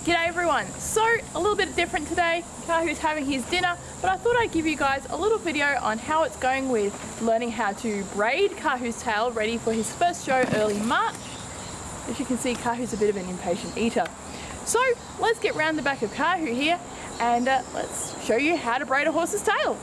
G'day everyone. So a little bit different today. Kahu's having his dinner, but I thought I'd give you guys a little video on how it's going with learning how to braid Kahu's tail ready for his first show early March. As you can see, Kahu's a bit of an impatient eater. So let's get round the back of Kahu here and let's show you how to braid a horse's tail.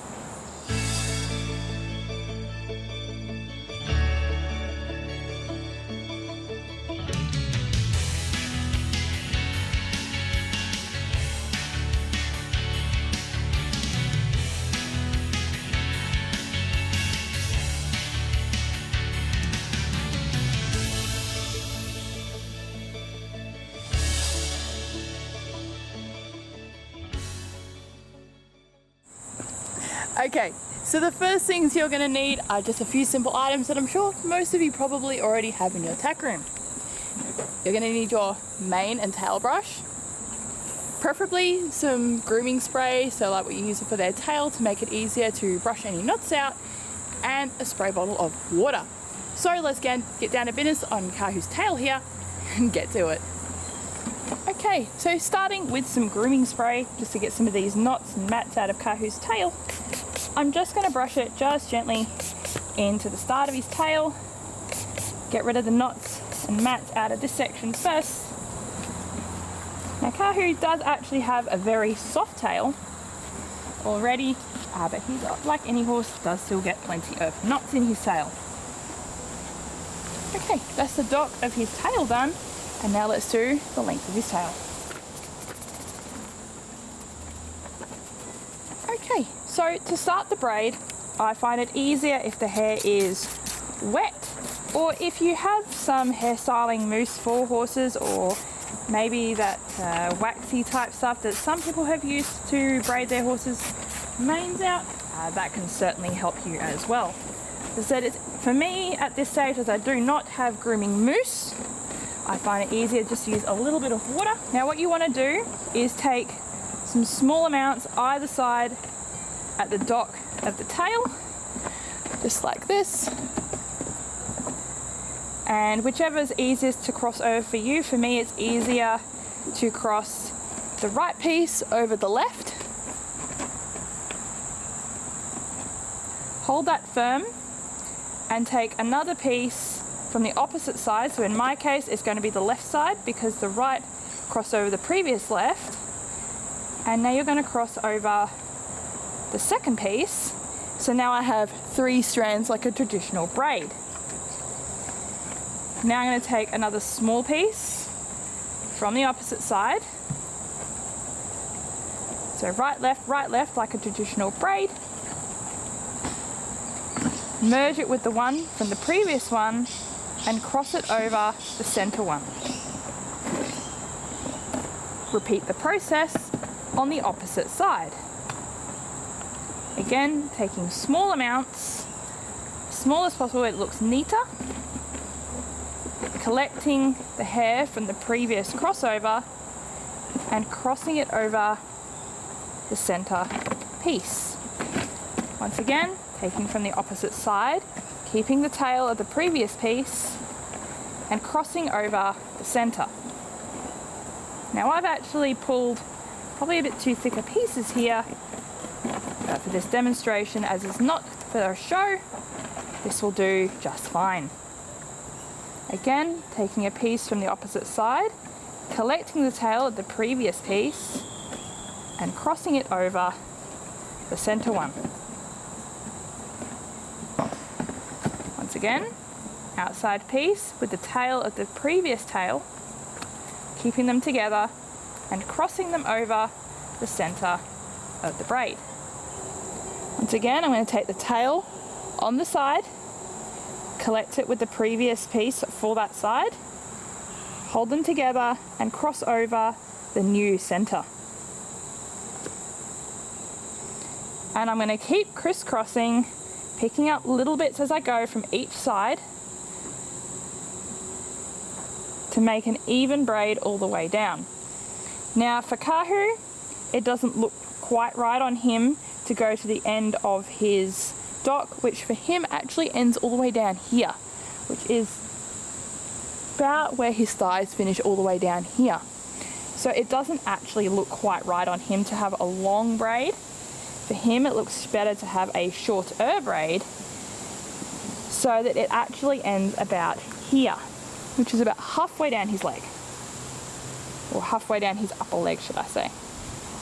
Okay, so the first things you're going to need are just a few simple items that I'm sure most of you probably already have in your tack room. You're going to need your mane and tail brush, preferably some grooming spray, so like what you use for their tail to make it easier to brush any knots out, and a spray bottle of water. So let's get down to business on Kahu's tail here and get to it. Okay, so starting with some grooming spray, just to get some of these knots and mats out of Kahu's tail, I'm just going to brush it just gently into the start of his tail, get rid of the knots and mats out of this section first. Now Kahu does actually have a very soft tail already, but he, like any horse, does still get plenty of knots in his tail. Okay, that's the dock of his tail done, and now let's do the length of his tail. Okay, so to start the braid, I find it easier if the hair is wet, or if you have some hairstyling mousse for horses, or maybe that waxy type stuff that some people have used to braid their horses' manes out, that can certainly help you as well. As I said, for me at this stage, as I do not have grooming mousse, I find it easier just to use a little bit of water. Now what you want to do is take some small amounts either side at the dock of the tail, just like this, and whichever is easiest to cross over for you. For me, it's easier to cross the right piece over the left. Hold that firm and take another piece from the opposite side. So in my case, it's going to be the left side because the right crossed over the previous left. And now you're going to cross over the second piece. So now I have 3 strands like a traditional braid. Now I'm going to take another small piece from the opposite side. So right, left like a traditional braid. Merge it with the one from the previous one and cross it over the center one. Repeat the process on the opposite side. Again, taking small amounts, small as possible, it looks neater. Collecting the hair from the previous crossover and crossing it over the center piece. Once again, taking from the opposite side, keeping the tail of the previous piece and crossing over the center. Now I've actually pulled probably a bit too thicker pieces here for this demonstration, as it's not for a show. This will do just fine. Again, taking a piece from the opposite side, collecting the tail of the previous piece and crossing it over the center one. Once again, outside piece with the tail of the previous tail, keeping them together and crossing them over the center of the braid. Once again, I'm going to take the tail on the side, collect it with the previous piece for that side, hold them together and cross over the new center. And I'm going to keep crisscrossing, picking up little bits as I go from each side to make an even braid all the way down. Now for Kahu, it doesn't look quite right on him to go to the end of his dock, which for him actually ends all the way down here, which is about where his thighs finish all the way down here. So it doesn't actually look quite right on him to have a long braid. For him, it looks better to have a shorter braid so that it actually ends about here, which is about halfway down his leg, or halfway down his upper leg, should I say.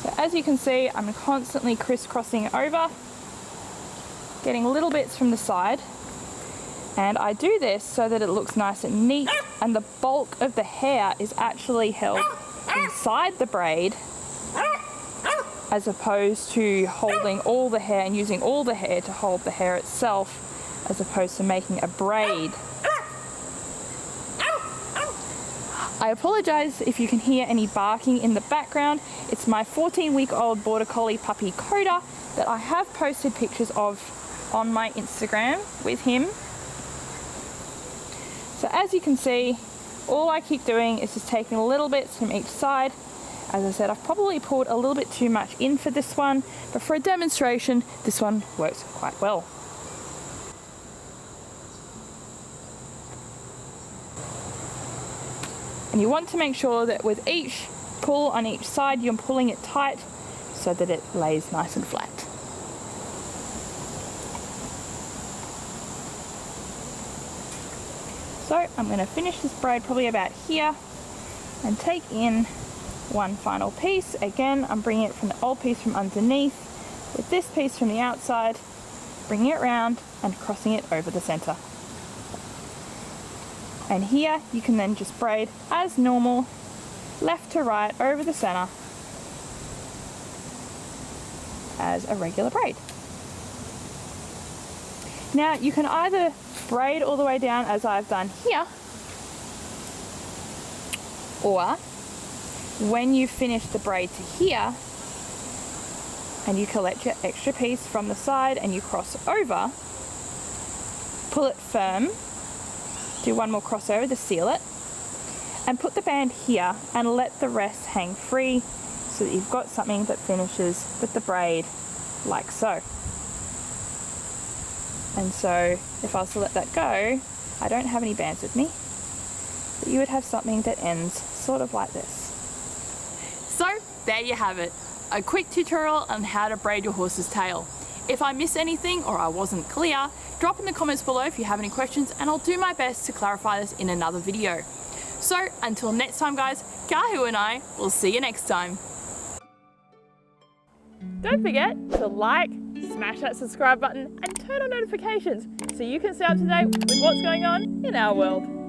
So as you can see, I'm constantly crisscrossing over, getting little bits from the side, and I do this so that it looks nice and neat, and the bulk of the hair is actually held inside the braid, as opposed to holding all the hair and using all the hair to hold the hair itself, as opposed to making a braid. I apologize if you can hear any barking in the background. It's my 14-week-old Border Collie puppy Coda that I have posted pictures of on my Instagram with him. So as you can see, all I keep doing is just taking little bits from each side. As I said, I've probably pulled a little bit too much in for this one, but for a demonstration, this one works quite well. And you want to make sure that with each pull on each side, you're pulling it tight so that it lays nice and flat. So I'm going to finish this braid probably about here and take in one final piece. Again, I'm bringing it from the old piece from underneath with this piece from the outside, bringing it round and crossing it over the center. And here you can then just braid as normal, left to right over the center as a regular braid. Now you can either braid all the way down as I've done here, or when you finish the braid to here and you collect your extra piece from the side and you cross over, pull it firm, do one more crossover to seal it, and put the band here and let the rest hang free so that you've got something that finishes with the braid like so. And so if I was to let that go, I don't have any bands with me, but you would have something that ends sort of like this. So there you have it, a quick tutorial on how to braid your horse's tail. If I missed anything or I wasn't clear, drop in the comments below if you have any questions and I'll do my best to clarify this in another video. So until next time guys, Kahu and I will see you next time. Don't forget to like, smash that subscribe button and turn on notifications so you can stay up to date with what's going on in our world.